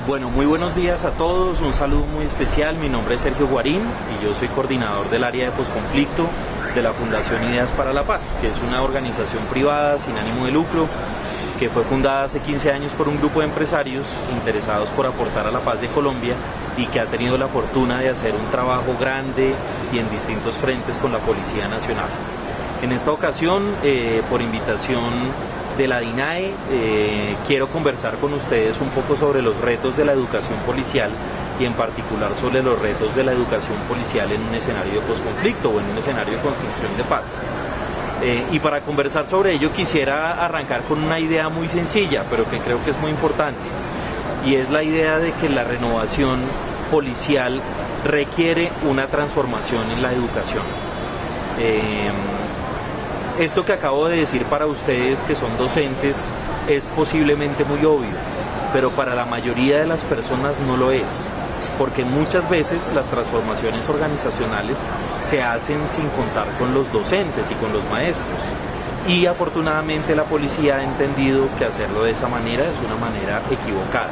Bueno, muy buenos días a todos, un saludo muy especial. Mi nombre es Sergio Guarín y yo soy coordinador del área de posconflicto de la Fundación Ideas para la Paz, que es una organización privada sin ánimo de lucro que fue fundada hace 15 años por un grupo de empresarios interesados por aportar a la paz de Colombia y que ha tenido la fortuna de hacer un trabajo grande y en distintos frentes con la Policía Nacional. En esta ocasión, por invitación de la DINAE, quiero conversar con ustedes un poco sobre los retos de la educación policial y en particular sobre los retos de la educación policial en un escenario de posconflicto o en un escenario de construcción de paz. Y para conversar sobre ello quisiera arrancar con una idea muy sencilla, pero que creo que es muy importante, y es la idea de que la renovación policial requiere una transformación en la educación. Esto que acabo de decir para ustedes que son docentes es posiblemente muy obvio, pero para la mayoría de las personas no lo es, porque muchas veces las transformaciones organizacionales se hacen sin contar con los docentes y con los maestros. Y afortunadamente la policía ha entendido que hacerlo de esa manera es una manera equivocada.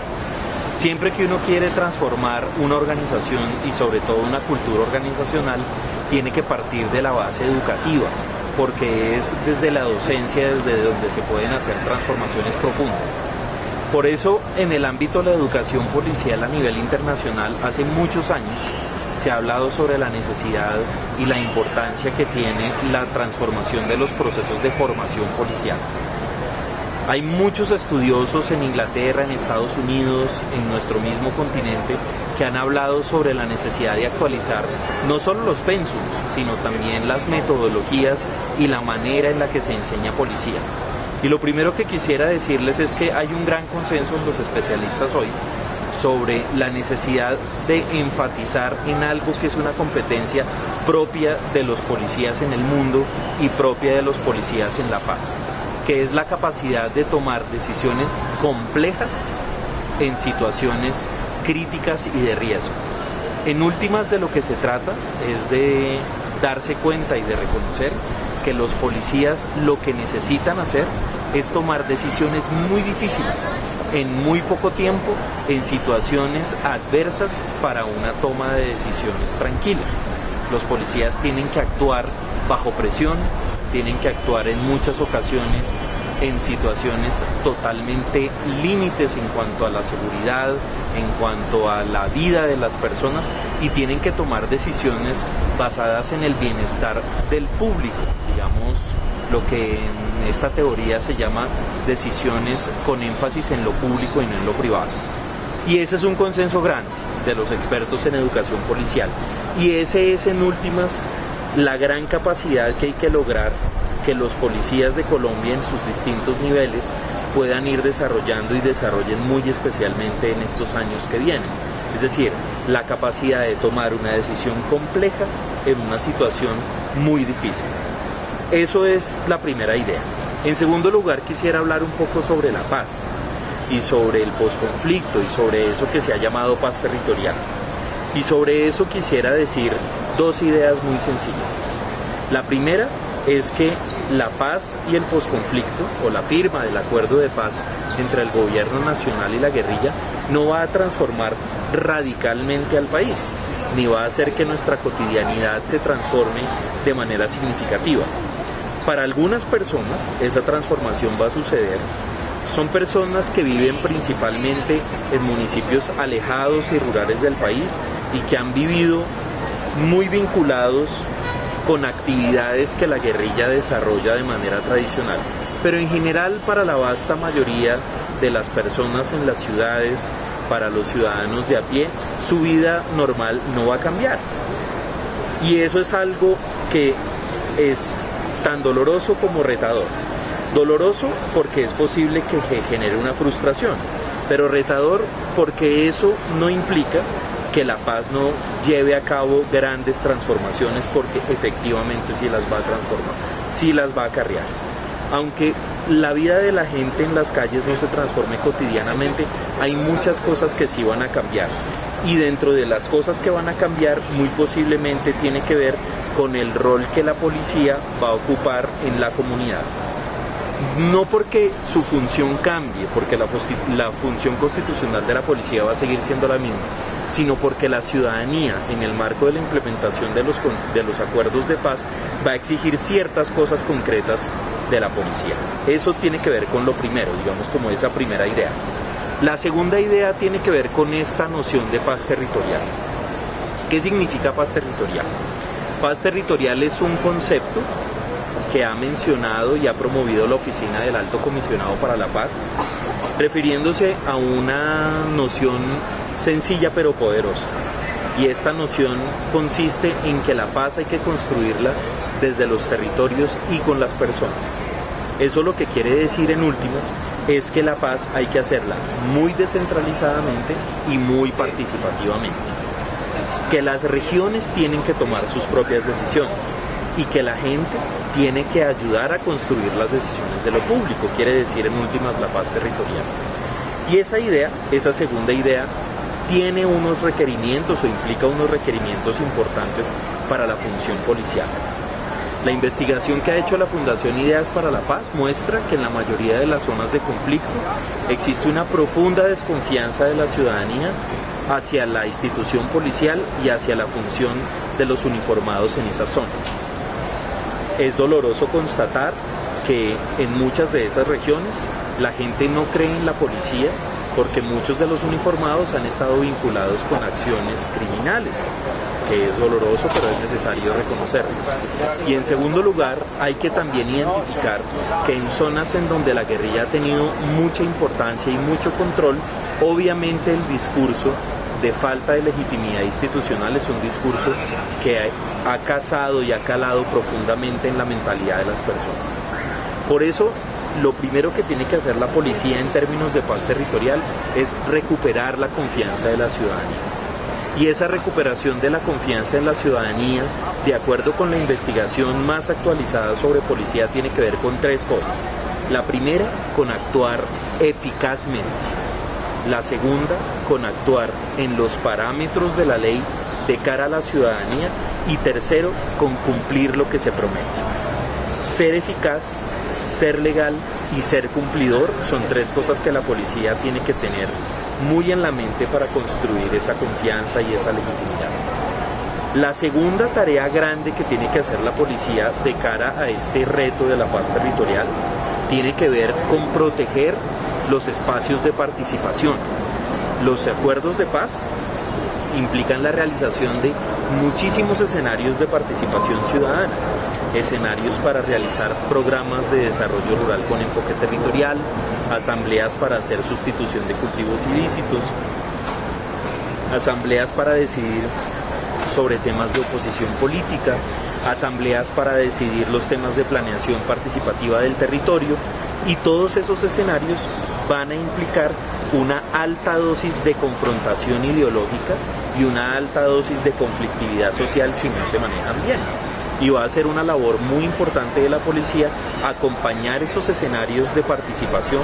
Siempre que uno quiere transformar una organización y sobre todo una cultura organizacional, tiene que partir de la base educativa, porque es desde la docencia desde donde se pueden hacer transformaciones profundas. Por eso, en el ámbito de la educación policial a nivel internacional, hace muchos años se ha hablado sobre la necesidad y la importancia que tiene la transformación de los procesos de formación policial. Hay muchos estudiosos en Inglaterra, en Estados Unidos, en nuestro mismo continente, que han hablado sobre la necesidad de actualizar no solo los pénsuls, sino también las metodologías y la manera en la que se enseña policía. Y lo primero que quisiera decirles es que hay un gran consenso en los especialistas hoy sobre la necesidad de enfatizar en algo que es una competencia propia de los policías en el mundo y propia de los policías en la paz, que es la capacidad de tomar decisiones complejas en situaciones críticas y de riesgo. En últimas, de lo que se trata es de darse cuenta y de reconocer que los policías lo que necesitan hacer es tomar decisiones muy difíciles en muy poco tiempo en situaciones adversas para una toma de decisiones tranquila. Los policías tienen que actuar bajo presión, tienen que actuar en muchas ocasiones en situaciones totalmente límites en cuanto a la seguridad, en cuanto a la vida de las personas, y tienen que tomar decisiones basadas en el bienestar del público, digamos lo que en esta teoría se llama decisiones con énfasis en lo público y no en lo privado. Y ese es un consenso grande de los expertos en educación policial, y ese es en últimas la gran capacidad que hay que lograr que los policías de Colombia en sus distintos niveles puedan ir desarrollando y desarrollen muy especialmente en estos años que vienen. Es decir, la capacidad de tomar una decisión compleja en una situación muy difícil. Eso es la primera idea. En segundo lugar, quisiera hablar un poco sobre la paz y sobre el posconflicto y sobre eso que se ha llamado paz territorial. Y sobre eso quisiera decir dos ideas muy sencillas. La primera es que la paz y el posconflicto, o la firma del acuerdo de paz entre el gobierno nacional y la guerrilla, no va a transformar radicalmente al país, ni va a hacer que nuestra cotidianidad se transforme de manera significativa. Para algunas personas esa transformación va a suceder. Son personas que viven principalmente en municipios alejados y rurales del país y que han vivido muy vinculados con actividades que la guerrilla desarrolla de manera tradicional. Pero en general, para la vasta mayoría de las personas en las ciudades, para los ciudadanos de a pie, su vida normal no va a cambiar. Y eso es algo que es tan doloroso como retador. Doloroso porque es posible que genere una frustración, pero retador porque eso no implica que la paz no lleve a cabo grandes transformaciones, porque efectivamente sí las va a transformar, sí las va a acarrear. Aunque la vida de la gente en las calles no se transforme cotidianamente, hay muchas cosas que sí van a cambiar. Y dentro de las cosas que van a cambiar, muy posiblemente tiene que ver con el rol que la policía va a ocupar en la comunidad. No porque su función cambie, porque la función constitucional de la policía va a seguir siendo la misma, sino porque la ciudadanía, en el marco de la implementación de los acuerdos de paz, va a exigir ciertas cosas concretas de la policía. Eso tiene que ver con lo primero, digamos, como esa primera idea. La segunda idea tiene que ver con esta noción de paz territorial. ¿Qué significa paz territorial? Paz territorial es un concepto que ha mencionado y ha promovido la Oficina del Alto Comisionado para la Paz, refiriéndose a una noción sencilla pero poderosa. Y esta noción consiste en que la paz hay que construirla desde los territorios y con las personas. Eso lo que quiere decir en últimas es que la paz hay que hacerla muy descentralizadamente y muy participativamente. Que las regiones tienen que tomar sus propias decisiones y que la gente tiene que ayudar a construir las decisiones de lo público, quiere decir en últimas la paz territorial. Y esa idea, esa segunda idea, tiene unos requerimientos o implica unos requerimientos importantes para la función policial. La investigación que ha hecho la Fundación Ideas para la Paz muestra que en la mayoría de las zonas de conflicto existe una profunda desconfianza de la ciudadanía hacia la institución policial y hacia la función de los uniformados en esas zonas. Es doloroso constatar que en muchas de esas regiones la gente no cree en la policía porque muchos de los uniformados han estado vinculados con acciones criminales, que es doloroso pero es necesario reconocerlo. Y en segundo lugar, hay que también identificar que en zonas en donde la guerrilla ha tenido mucha importancia y mucho control, obviamente el discurso de falta de legitimidad institucional es un discurso que ha casado y ha calado profundamente en la mentalidad de las personas. Por eso, lo primero que tiene que hacer la policía en términos de paz territorial es recuperar la confianza de la ciudadanía. Y esa recuperación de la confianza en la ciudadanía, de acuerdo con la investigación más actualizada sobre policía, tiene que ver con tres cosas. La primera, con actuar eficazmente. La segunda, con actuar en los parámetros de la ley de cara a la ciudadanía. Y tercero, con cumplir lo que se promete. Ser eficaz, ser legal y ser cumplidor son tres cosas que la policía tiene que tener muy en la mente para construir esa confianza y esa legitimidad. La segunda tarea grande que tiene que hacer la policía de cara a este reto de la paz territorial tiene que ver con proteger los espacios de participación. Los acuerdos de paz implican la realización de muchísimos escenarios de participación ciudadana, escenarios para realizar programas de desarrollo rural con enfoque territorial, asambleas para hacer sustitución de cultivos ilícitos, asambleas para decidir sobre temas de oposición política, asambleas para decidir los temas de planeación participativa del territorio, y todos esos escenarios van a implicar una alta dosis de confrontación ideológica y una alta dosis de conflictividad social si no se manejan bien. Y va a ser una labor muy importante de la policía acompañar esos escenarios de participación,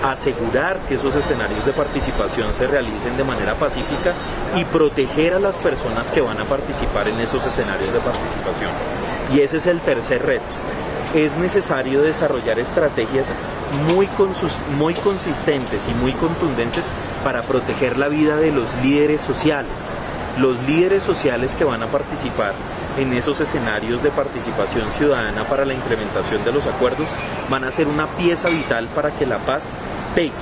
asegurar que esos escenarios de participación se realicen de manera pacífica y proteger a las personas que van a participar en esos escenarios de participación. Y ese es el tercer reto. Es necesario desarrollar estrategias muy consistentes y muy contundentes para proteger la vida de los líderes sociales. Los líderes sociales que van a participar en esos escenarios de participación ciudadana para la implementación de los acuerdos van a ser una pieza vital para que la paz pegue.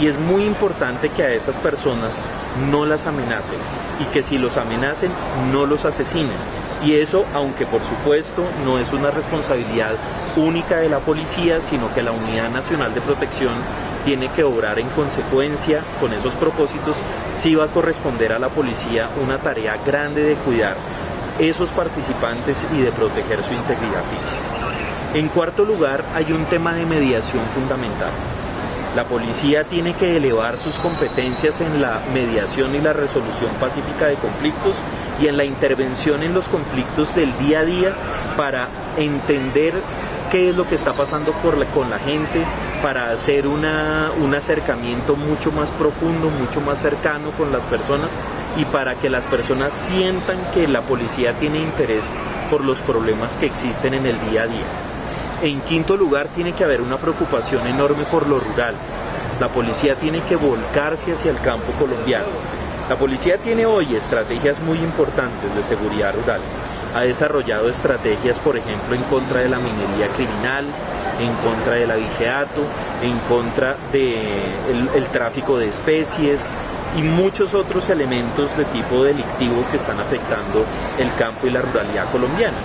Y es muy importante que a esas personas no las amenacen y que si los amenacen no los asesinen. Y eso, aunque por supuesto no es una responsabilidad única de la policía, sino que la Unidad Nacional de Protección tiene que obrar en consecuencia con esos propósitos, sí va a corresponder a la policía una tarea grande de cuidar esos participantes y de proteger su integridad física. En cuarto lugar, hay un tema de mediación fundamental. La policía tiene que elevar sus competencias en la mediación y la resolución pacífica de conflictos y en la intervención en los conflictos del día a día para entender qué es lo que está pasando con la gente, para hacer un acercamiento mucho más profundo, mucho más cercano con las personas y para que las personas sientan que la policía tiene interés por los problemas que existen en el día a día. En quinto lugar, tiene que haber una preocupación enorme por lo rural. La policía tiene que volcarse hacia el campo colombiano. La policía tiene hoy estrategias muy importantes de seguridad rural. Ha desarrollado estrategias, por ejemplo, en contra de la minería criminal, en contra del abigeato, en contra del tráfico de especies y muchos otros elementos de tipo delictivo que están afectando el campo y la ruralidad colombiana.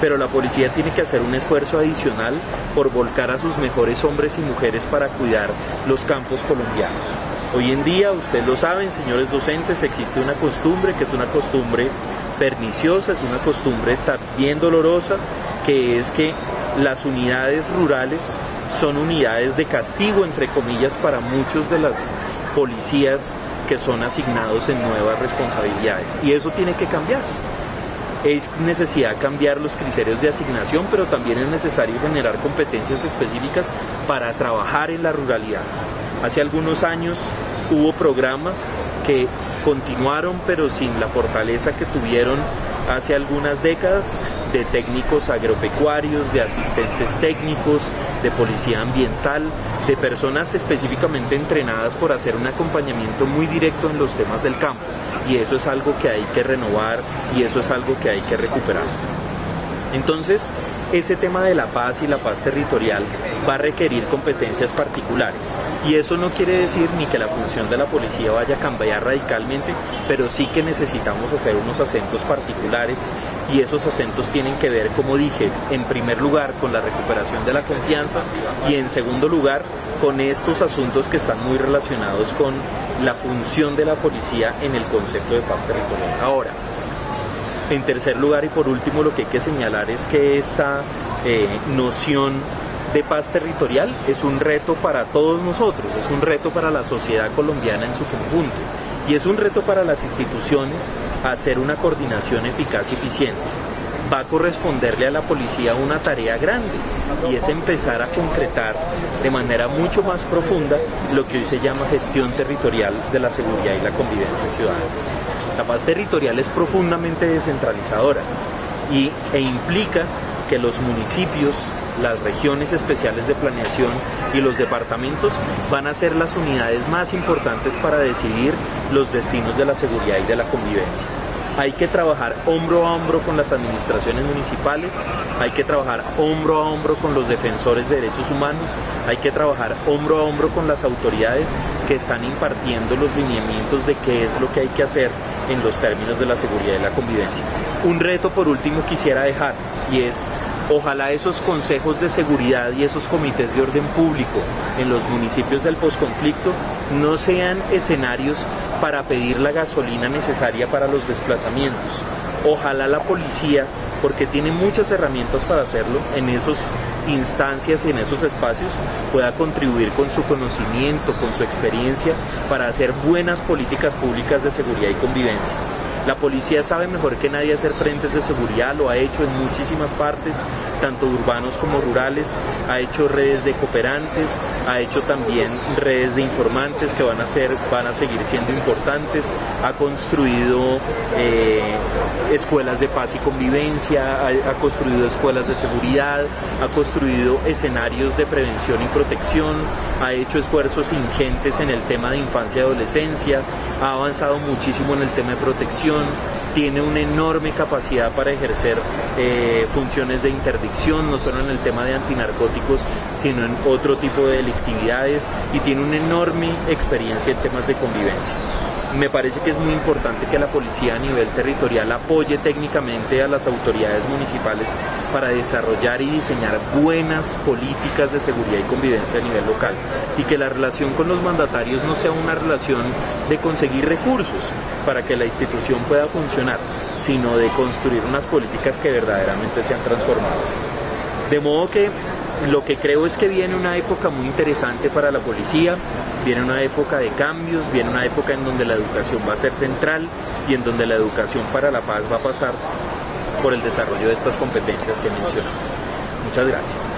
Pero la policía tiene que hacer un esfuerzo adicional por volcar a sus mejores hombres y mujeres para cuidar los campos colombianos. Hoy en día, ustedes lo saben, señores docentes, existe una costumbre que es una costumbre perniciosa, es una costumbre también dolorosa, que es que las unidades rurales son unidades de castigo, entre comillas, para muchos de las policías que son asignados en nuevas responsabilidades. Y eso tiene que cambiar. Es necesidad cambiar los criterios de asignación, pero también es necesario generar competencias específicas para trabajar en la ruralidad. Hace algunos años hubo programas que continuaron, pero sin la fortaleza que tuvieron hace algunas décadas, de técnicos agropecuarios, de asistentes técnicos, de policía ambiental, de personas específicamente entrenadas por hacer un acompañamiento muy directo en los temas del campo. Y eso es algo que hay que renovar y eso es algo que hay que recuperar. Entonces, ese tema de la paz y la paz territorial va a requerir competencias particulares. Y eso no quiere decir ni que la función de la policía vaya a cambiar radicalmente, pero sí que necesitamos hacer unos acentos particulares y esos acentos tienen que ver, como dije, en primer lugar con la recuperación de la confianza y en segundo lugar con estos asuntos que están muy relacionados con la función de la policía en el concepto de paz territorial. Ahora, en tercer lugar y por último, lo que hay que señalar es que esta noción de paz territorial es un reto para todos nosotros, es un reto para la sociedad colombiana en su conjunto y es un reto para las instituciones hacer una coordinación eficaz y eficiente. Va a corresponderle a la policía una tarea grande y es empezar a concretar de manera mucho más profunda lo que hoy se llama gestión territorial de la seguridad y la convivencia ciudadana. La paz territorial es profundamente descentralizadora e implica que los municipios, las regiones especiales de planeación y los departamentos van a ser las unidades más importantes para decidir los destinos de la seguridad y de la convivencia. Hay que trabajar hombro a hombro con las administraciones municipales, hay que trabajar hombro a hombro con los defensores de derechos humanos, hay que trabajar hombro a hombro con las autoridades que están impartiendo los lineamientos de qué es lo que hay que hacer en los términos de la seguridad y la convivencia. Un reto por último quisiera dejar y es: ojalá esos consejos de seguridad y esos comités de orden público en los municipios del posconflicto no sean escenarios para pedir la gasolina necesaria para los desplazamientos. Ojalá la policía, porque tiene muchas herramientas para hacerlo, en esas instancias y en esos espacios pueda contribuir con su conocimiento, con su experiencia para hacer buenas políticas públicas de seguridad y convivencia. La policía sabe mejor que nadie hacer frentes de seguridad, lo ha hecho en muchísimas partes, tanto urbanos como rurales, ha hecho redes de cooperantes, ha hecho también redes de informantes que van a seguir siendo importantes, ha construido escuelas de paz y convivencia, ha construido escuelas de seguridad, ha construido escenarios de prevención y protección, ha hecho esfuerzos ingentes en el tema de infancia y adolescencia, ha avanzado muchísimo en el tema de protección, tiene una enorme capacidad para ejercer funciones de interdicción, no solo en el tema de antinarcóticos, sino en otro tipo de delictividades y tiene una enorme experiencia en temas de convivencia. Me parece que es muy importante que la policía a nivel territorial apoye técnicamente a las autoridades municipales para desarrollar y diseñar buenas políticas de seguridad y convivencia a nivel local y que la relación con los mandatarios no sea una relación de conseguir recursos para que la institución pueda funcionar, sino de construir unas políticas que verdaderamente sean transformadoras. De modo que lo que creo es que viene una época muy interesante para la policía, viene una época de cambios, viene una época en donde la educación va a ser central y en donde la educación para la paz va a pasar por el desarrollo de estas competencias que he mencionado. Muchas gracias.